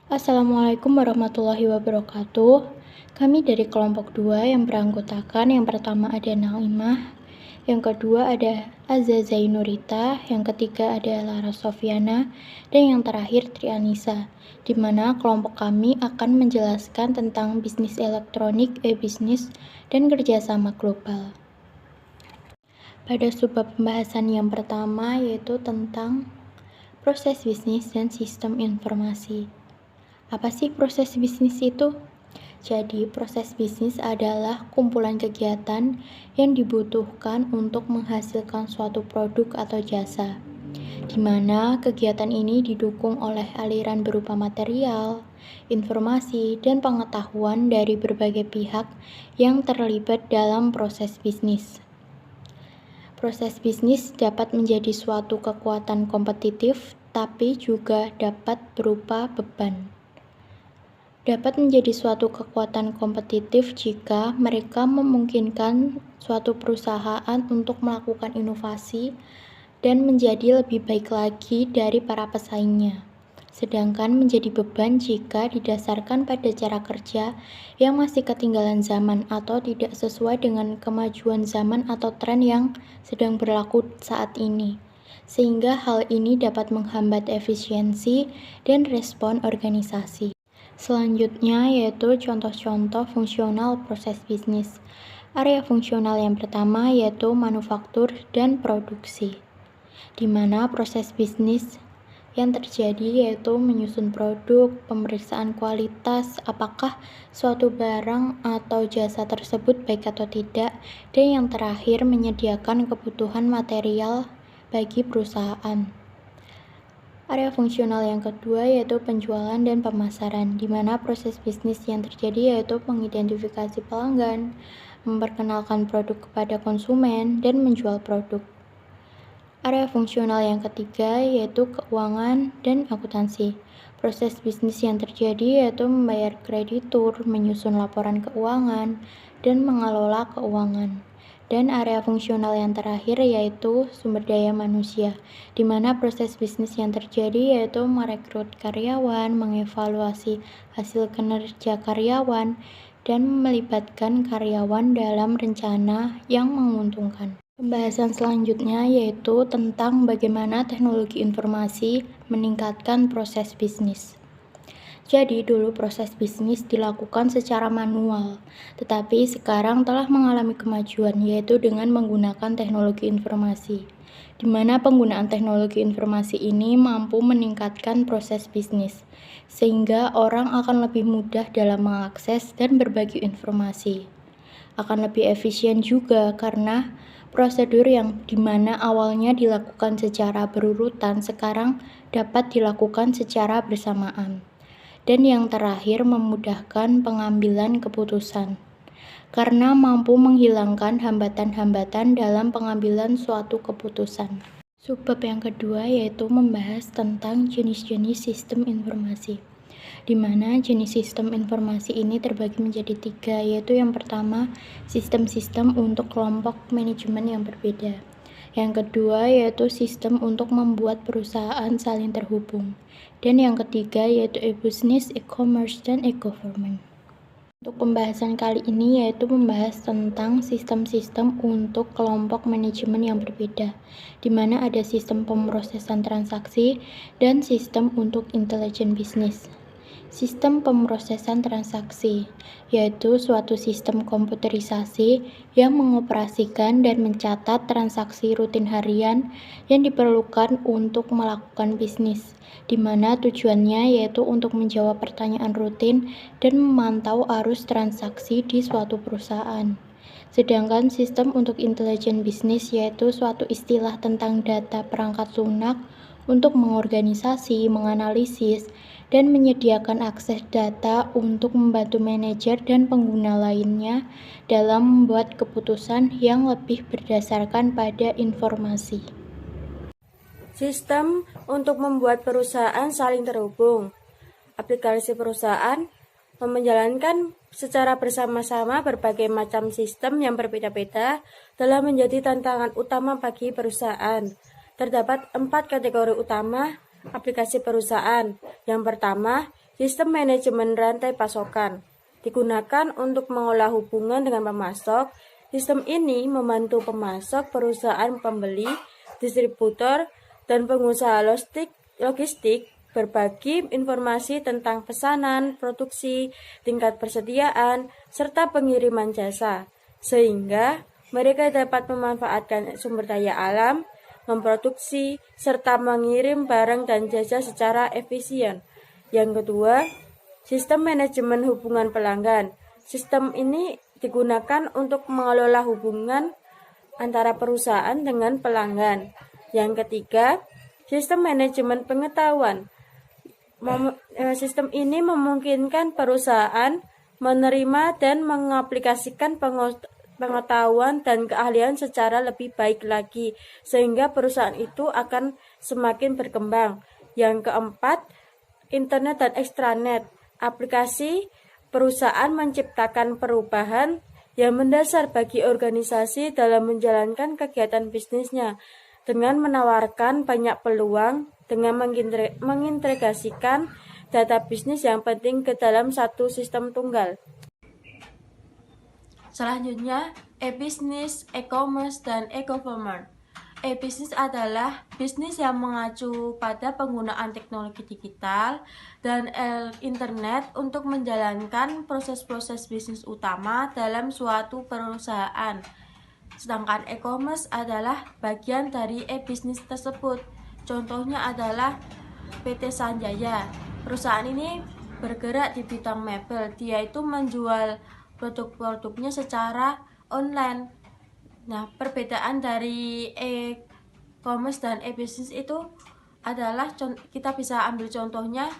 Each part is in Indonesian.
Assalamualaikum warahmatullahi wabarakatuh. Kami dari kelompok 2 yang beranggotakan yang pertama ada Naimah, yang kedua ada Azza Zainurita, yang ketiga ada Lara Sofiana, dan yang terakhir Trianisa, di mana kelompok kami akan menjelaskan tentang bisnis elektronik, e-bisnis, dan kerjasama global. Pada subbab pembahasan yang pertama yaitu tentang proses bisnis dan sistem informasi. Apa sih proses bisnis itu? Jadi, proses bisnis adalah kumpulan kegiatan yang dibutuhkan untuk menghasilkan suatu produk atau jasa, di mana kegiatan ini didukung oleh aliran berupa material, informasi, dan pengetahuan dari berbagai pihak yang terlibat dalam proses bisnis. Proses bisnis dapat menjadi suatu kekuatan kompetitif, tapi juga dapat berupa beban. Dapat menjadi suatu kekuatan kompetitif jika mereka memungkinkan suatu perusahaan untuk melakukan inovasi dan menjadi lebih baik lagi dari para pesaingnya. Sedangkan menjadi beban jika didasarkan pada cara kerja yang masih ketinggalan zaman atau tidak sesuai dengan kemajuan zaman atau tren yang sedang berlaku saat ini. Sehingga hal ini dapat menghambat efisiensi dan respon organisasi. Selanjutnya yaitu contoh-contoh fungsional proses bisnis. Area fungsional yang pertama yaitu manufaktur dan produksi, di mana proses bisnis yang terjadi yaitu menyusun produk, pemeriksaan kualitas, apakah suatu barang atau jasa tersebut baik atau tidak, dan yang terakhir menyediakan kebutuhan material bagi perusahaan. Area fungsional yang kedua yaitu penjualan dan pemasaran, di mana proses bisnis yang terjadi yaitu mengidentifikasi pelanggan, memperkenalkan produk kepada konsumen, dan menjual produk. Area fungsional yang ketiga yaitu keuangan dan akuntansi. Proses bisnis yang terjadi yaitu membayar kreditur, menyusun laporan keuangan, dan mengelola keuangan. Dan area fungsional yang terakhir yaitu sumber daya manusia, di mana proses bisnis yang terjadi yaitu merekrut karyawan, mengevaluasi hasil kinerja karyawan, dan melibatkan karyawan dalam rencana yang menguntungkan. Pembahasan selanjutnya yaitu tentang bagaimana teknologi informasi meningkatkan proses bisnis. Jadi dulu proses bisnis dilakukan secara manual, tetapi sekarang telah mengalami kemajuan yaitu dengan menggunakan teknologi informasi, di mana penggunaan teknologi informasi ini mampu meningkatkan proses bisnis, sehingga orang akan lebih mudah dalam mengakses dan berbagi informasi. Akan lebih efisien juga karena prosedur yang dimana awalnya dilakukan secara berurutan sekarang dapat dilakukan secara bersamaan. Dan yang terakhir memudahkan pengambilan keputusan, karena mampu menghilangkan hambatan-hambatan dalam pengambilan suatu keputusan. Subbab yang kedua yaitu membahas tentang jenis-jenis sistem informasi, di mana jenis sistem informasi ini terbagi menjadi 3, yaitu yang pertama sistem-sistem untuk kelompok manajemen yang berbeda. Yang kedua yaitu sistem untuk membuat perusahaan saling terhubung. Dan yang ketiga yaitu e-business, e-commerce, dan e-government. Untuk pembahasan kali ini yaitu membahas tentang sistem-sistem untuk kelompok manajemen yang berbeda, di mana ada sistem pemrosesan transaksi dan sistem untuk intelijen bisnis. Sistem pemrosesan transaksi yaitu suatu sistem komputerisasi yang mengoperasikan dan mencatat transaksi rutin harian yang diperlukan untuk melakukan bisnis, di mana tujuannya yaitu untuk menjawab pertanyaan rutin dan memantau arus transaksi di suatu perusahaan. Sedangkan sistem untuk intelijen bisnis yaitu suatu istilah tentang data perangkat lunak untuk mengorganisasi, menganalisis, dan menyediakan akses data untuk membantu manajer dan pengguna lainnya dalam membuat keputusan yang lebih berdasarkan pada informasi. Sistem untuk membuat perusahaan saling terhubung. Aplikasi perusahaan menjalankan secara bersama-sama berbagai macam sistem yang berbeda-beda dalam menjadi tantangan utama bagi perusahaan. Terdapat 4 kategori utama aplikasi perusahaan. Yang pertama, Sistem manajemen rantai pasokan digunakan untuk mengolah hubungan dengan pemasok. Sistem ini membantu pemasok, perusahaan pembeli, distributor, dan pengusaha logistik berbagi informasi tentang pesanan, produksi, tingkat persediaan, serta pengiriman jasa, sehingga mereka dapat memanfaatkan sumber daya alam, memproduksi, serta mengirim barang dan jasa secara efisien. Yang kedua, sistem manajemen hubungan pelanggan. Sistem ini digunakan untuk mengelola hubungan antara perusahaan dengan pelanggan. Yang ketiga, sistem manajemen pengetahuan. Sistem ini memungkinkan perusahaan menerima dan mengaplikasikan pengetahuan dan keahlian secara lebih baik lagi, sehingga perusahaan itu akan semakin berkembang. Yang keempat, internet dan extranet. Aplikasi perusahaan menciptakan perubahan yang mendasar bagi organisasi dalam menjalankan kegiatan bisnisnya dengan menawarkan banyak peluang dengan mengintegrasikan data bisnis yang penting ke dalam satu sistem tunggal. Selanjutnya, e-business, e-commerce, dan e-government. E-business adalah bisnis yang mengacu pada penggunaan teknologi digital dan internet untuk menjalankan proses-proses bisnis utama dalam suatu perusahaan. Sedangkan e-commerce adalah bagian dari e-business tersebut. Contohnya adalah PT Sanjaya. Perusahaan ini bergerak di bidang mebel. Dia itu menjual produk-produknya secara online. Nah, perbedaan dari e-commerce dan e-business itu adalah, kita bisa ambil contohnya.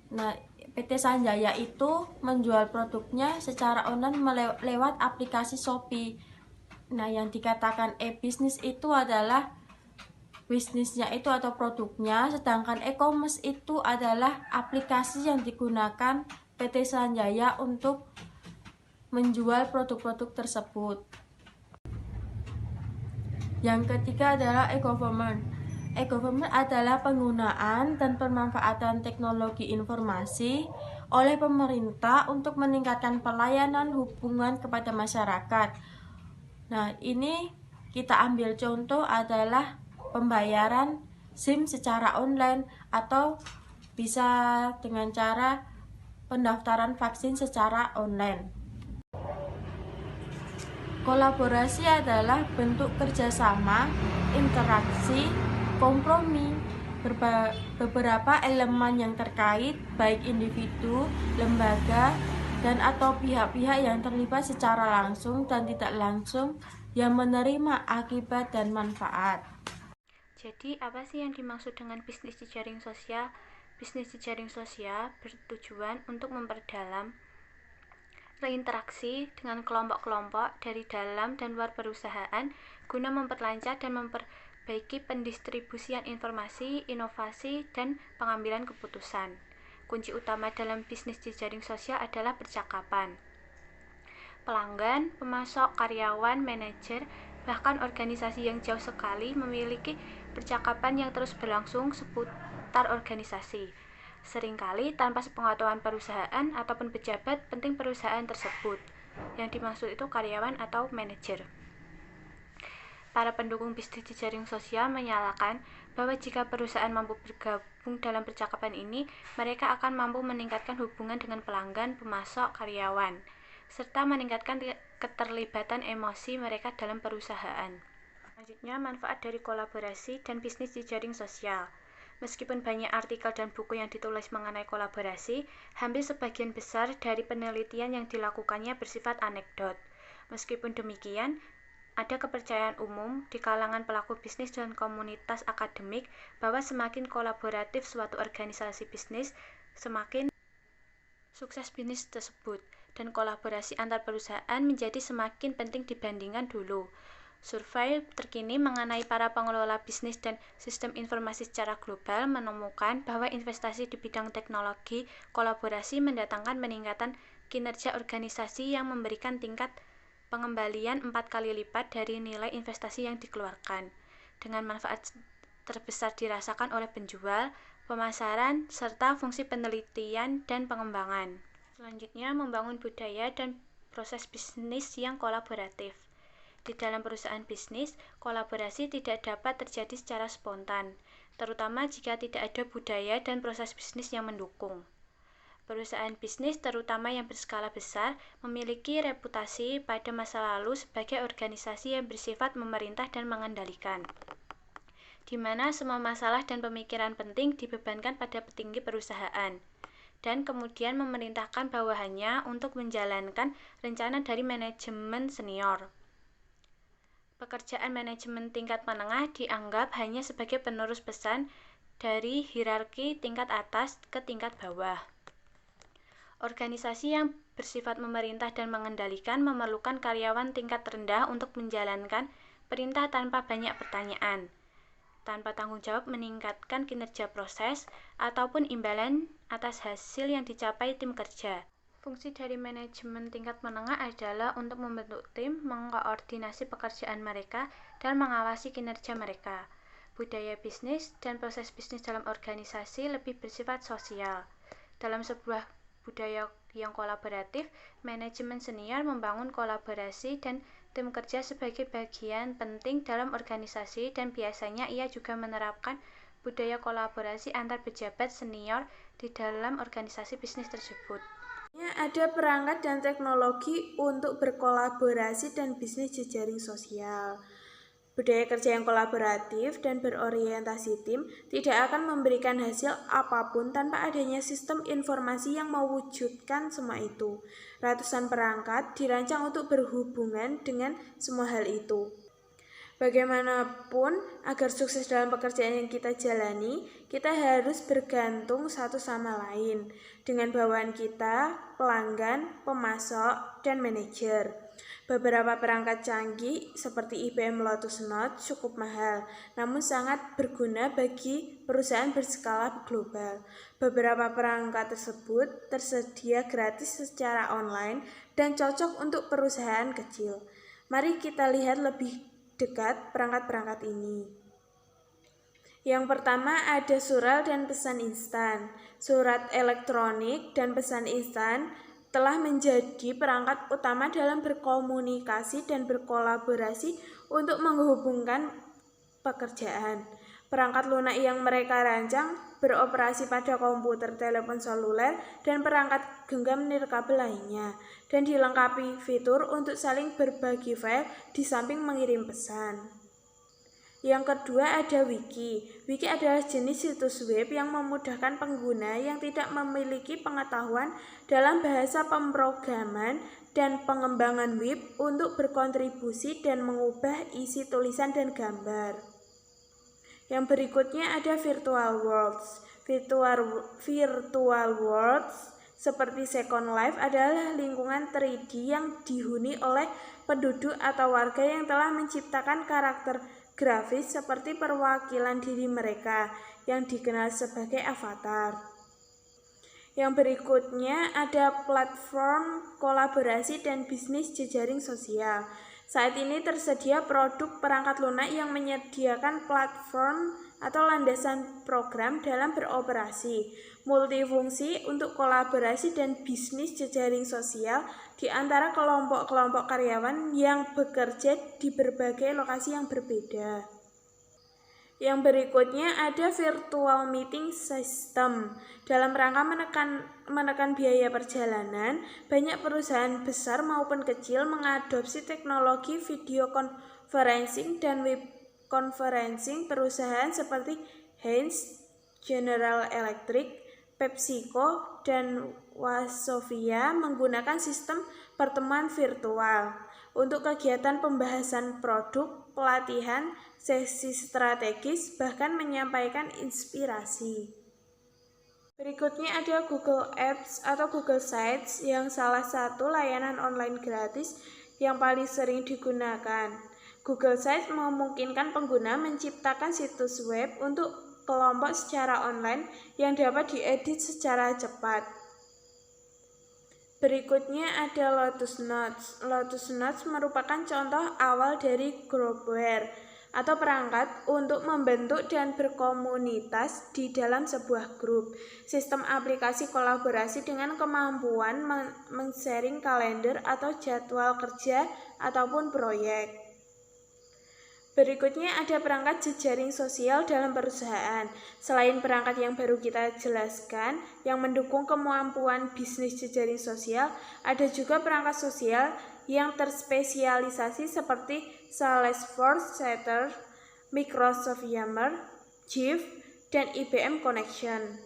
Nah, PT Sanjaya itu menjual produknya secara online lewat aplikasi Shopee. Nah, yang dikatakan e-business itu adalah bisnisnya itu atau produknya, sedangkan e-commerce itu adalah aplikasi yang digunakan PT Sanjaya untuk menjual produk-produk tersebut. Yang ketiga adalah e-government. E-government adalah penggunaan dan pemanfaatan teknologi informasi oleh pemerintah untuk meningkatkan pelayanan hubungan kepada masyarakat. Nah, ini kita ambil contoh adalah pembayaran SIM secara online atau bisa dengan cara pendaftaran vaksin secara online. Kolaborasi adalah bentuk kerjasama, interaksi, kompromi beberapa elemen yang terkait, baik individu, lembaga, dan atau pihak-pihak yang terlibat secara langsung dan tidak langsung yang menerima akibat dan manfaat. Jadi, apa sih yang dimaksud dengan bisnis jejaring sosial? Bisnis jejaring sosial bertujuan untuk memperdalam berinteraksi dengan kelompok-kelompok dari dalam dan luar perusahaan guna memperlancar dan memperbaiki pendistribusian informasi, inovasi, dan pengambilan keputusan. Kunci utama dalam bisnis jejaring sosial adalah percakapan. Pelanggan, pemasok, karyawan, manajer, bahkan organisasi yang jauh sekali memiliki percakapan yang terus berlangsung seputar organisasi. Seringkali tanpa sepengetahuan perusahaan ataupun pejabat penting perusahaan tersebut. Yang dimaksud itu karyawan atau manajer. Para pendukung bisnis jejaring sosial menyatakan bahwa jika perusahaan mampu bergabung dalam percakapan ini, mereka akan mampu meningkatkan hubungan dengan pelanggan, pemasok, karyawan, serta meningkatkan keterlibatan emosi mereka dalam perusahaan. Selanjutnya, manfaat dari kolaborasi dan bisnis jejaring sosial. Meskipun banyak artikel dan buku yang ditulis mengenai kolaborasi, hampir sebagian besar dari penelitian yang dilakukannya bersifat anekdot. Meskipun demikian, ada kepercayaan umum di kalangan pelaku bisnis dan komunitas akademik bahwa semakin kolaboratif suatu organisasi bisnis, semakin sukses bisnis tersebut, dan kolaborasi antar perusahaan menjadi semakin penting dibandingkan dulu. Survei terkini mengenai para pengelola bisnis dan sistem informasi secara global menemukan bahwa investasi di bidang teknologi kolaborasi mendatangkan peningkatan kinerja organisasi yang memberikan tingkat pengembalian 4 kali lipat dari nilai investasi yang dikeluarkan. Dengan manfaat terbesar dirasakan oleh penjual, pemasaran, serta fungsi penelitian dan pengembangan. Selanjutnya, membangun budaya dan proses bisnis yang kolaboratif. Di dalam perusahaan bisnis, kolaborasi tidak dapat terjadi secara spontan, terutama jika tidak ada budaya dan proses bisnis yang mendukung. Perusahaan bisnis, terutama yang berskala besar, memiliki reputasi pada masa lalu sebagai organisasi yang bersifat memerintah dan mengendalikan, di mana semua masalah dan pemikiran penting dibebankan pada petinggi perusahaan, dan kemudian memerintahkan bawahannya untuk menjalankan rencana dari manajemen senior. Pekerjaan manajemen tingkat menengah dianggap hanya sebagai penerus pesan dari hierarki tingkat atas ke tingkat bawah. Organisasi yang bersifat memerintah dan mengendalikan memerlukan karyawan tingkat rendah untuk menjalankan perintah tanpa banyak pertanyaan, tanpa tanggung jawab meningkatkan kinerja proses, ataupun imbalan atas hasil yang dicapai tim kerja. Fungsi dari manajemen tingkat menengah adalah untuk membentuk tim, mengkoordinasi pekerjaan mereka, dan mengawasi kinerja mereka. Budaya bisnis dan proses bisnis dalam organisasi lebih bersifat sosial. Dalam sebuah budaya yang kolaboratif, manajemen senior membangun kolaborasi dan tim kerja sebagai bagian penting dalam organisasi, dan biasanya ia juga menerapkan budaya kolaborasi antar pejabat senior di dalam organisasi bisnis tersebut. Ada perangkat dan teknologi untuk berkolaborasi dan bisnis jejaring sosial. Budaya kerja yang kolaboratif dan berorientasi tim tidak akan memberikan hasil apapun tanpa adanya sistem informasi yang mewujudkan semua itu. Ratusan perangkat dirancang untuk berhubungan dengan semua hal itu. Bagaimanapun, agar sukses dalam pekerjaan yang kita jalani, kita harus bergantung satu sama lain dengan bawahan kita, pelanggan, pemasok, dan manajer. Beberapa perangkat canggih seperti IBM Lotus Notes cukup mahal, namun sangat berguna bagi perusahaan berskala global. Beberapa perangkat tersebut tersedia gratis secara online dan cocok untuk perusahaan kecil. Mari kita lihat lebih dekat perangkat-perangkat ini. Yang pertama ada surat dan pesan instan. Surat elektronik dan pesan instan telah menjadi perangkat utama dalam berkomunikasi dan berkolaborasi untuk menghubungkan pekerjaan. Perangkat lunak yang mereka rancang beroperasi pada komputer, telepon seluler, dan perangkat genggam nirkabel lainnya, dan dilengkapi fitur untuk saling berbagi file di samping mengirim pesan. Yang kedua ada wiki. Wiki adalah jenis situs web yang memudahkan pengguna yang tidak memiliki pengetahuan dalam bahasa pemrograman dan pengembangan web untuk berkontribusi dan mengubah isi tulisan dan gambar. Yang berikutnya ada virtual worlds. Virtual worlds seperti Second Life adalah lingkungan 3D yang dihuni oleh penduduk atau warga yang telah menciptakan karakter grafis seperti perwakilan diri mereka yang dikenal sebagai avatar. Yang berikutnya ada platform kolaborasi dan bisnis jejaring sosial. Saat ini tersedia produk perangkat lunak yang menyediakan platform atau landasan program dalam beroperasi multifungsi untuk kolaborasi dan bisnis jejaring sosial di antara kelompok-kelompok karyawan yang bekerja di berbagai lokasi yang berbeda. Yang berikutnya ada virtual meeting system. Dalam rangka menekan biaya perjalanan, banyak perusahaan besar maupun kecil mengadopsi teknologi video conferencing dan web conferencing. Perusahaan seperti Heinz, General Electric, PepsiCo, dan Wasofia menggunakan sistem pertemuan virtual untuk kegiatan pembahasan produk, pelatihan, sesi strategis, bahkan menyampaikan inspirasi. Berikutnya ada Google Apps atau Google Sites yang salah satu layanan online gratis yang paling sering digunakan. Google Sites memungkinkan pengguna menciptakan situs web untuk kelompok secara online yang dapat diedit secara cepat. Berikutnya ada Lotus Notes. Lotus Notes merupakan contoh awal dari Growware. atau perangkat untuk membentuk dan berkomunitas di dalam sebuah grup. Sistem aplikasi kolaborasi dengan kemampuan men-sharing kalender atau jadwal kerja ataupun proyek. Berikutnya ada perangkat jejaring sosial dalam perusahaan. Selain perangkat yang baru kita jelaskan, yang mendukung kemampuan bisnis jejaring sosial, ada juga perangkat sosial yang terspesialisasi seperti Salesforce, Chatter, Microsoft Yammer, Jive, dan IBM Connection.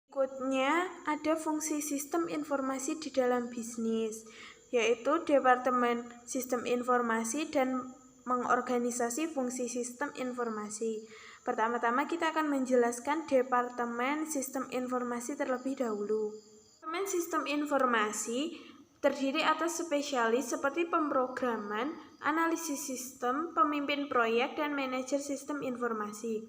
Berikutnya ada fungsi sistem informasi di dalam bisnis, yaitu Departemen Sistem Informasi dan mengorganisasi fungsi sistem informasi. Pertama-tama kita akan menjelaskan Departemen Sistem Informasi terlebih dahulu. Departemen Sistem Informasi terdiri atas spesialis seperti pemrograman, analisis sistem, pemimpin proyek, dan manajer sistem informasi.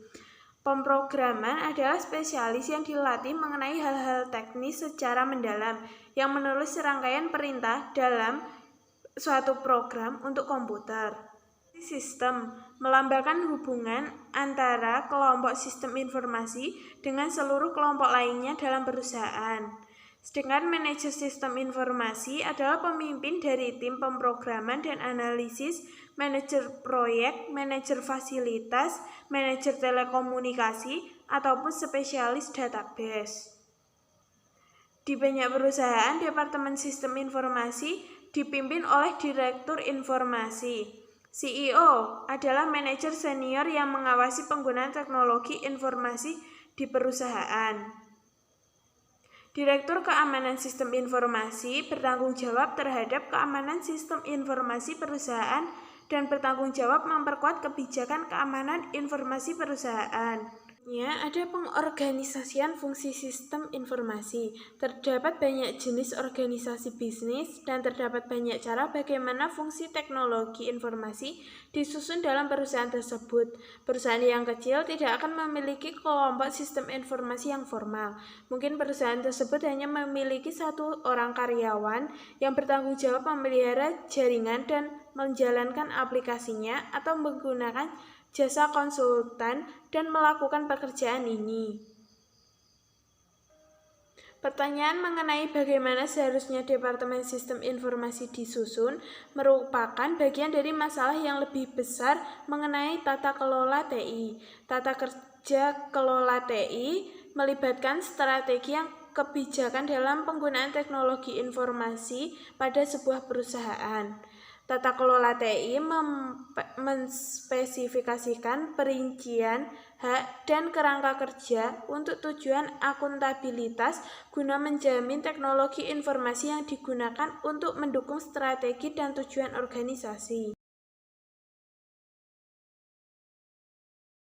Pemrograman adalah spesialis yang dilatih mengenai hal-hal teknis secara mendalam, yang menulis serangkaian perintah dalam suatu program untuk komputer. Sistem melambangkan hubungan antara kelompok sistem informasi dengan seluruh kelompok lainnya dalam perusahaan. Sedangkan manajer sistem informasi adalah pemimpin dari tim pemrograman dan analisis, manajer proyek, manajer fasilitas, manajer telekomunikasi, ataupun spesialis database. Di banyak perusahaan, Departemen Sistem Informasi dipimpin oleh Direktur Informasi. CEO adalah manajer senior yang mengawasi penggunaan teknologi informasi di perusahaan. Direktur Keamanan Sistem Informasi bertanggung jawab terhadap keamanan sistem informasi perusahaan dan bertanggung jawab memperkuat kebijakan keamanan informasi perusahaan. Ada pengorganisasian fungsi sistem informasi. Terdapat banyak jenis organisasi bisnis dan terdapat banyak cara bagaimana fungsi teknologi informasi disusun dalam perusahaan tersebut. Perusahaan yang kecil tidak akan memiliki kelompok sistem informasi yang formal. Mungkin perusahaan tersebut hanya memiliki satu orang karyawan yang bertanggung jawab memelihara jaringan dan menjalankan aplikasinya atau menggunakan jasa konsultan dan melakukan pekerjaan ini. Pertanyaan mengenai bagaimana seharusnya Departemen Sistem Informasi disusun merupakan bagian dari masalah yang lebih besar mengenai tata kelola TI. Tata kerja kelola TI melibatkan strategi yang kebijakan dalam penggunaan teknologi informasi pada sebuah perusahaan. Tata kelola TI menspesifikasikan perincian hak dan kerangka kerja untuk tujuan akuntabilitas guna menjamin teknologi informasi yang digunakan untuk mendukung strategi dan tujuan organisasi.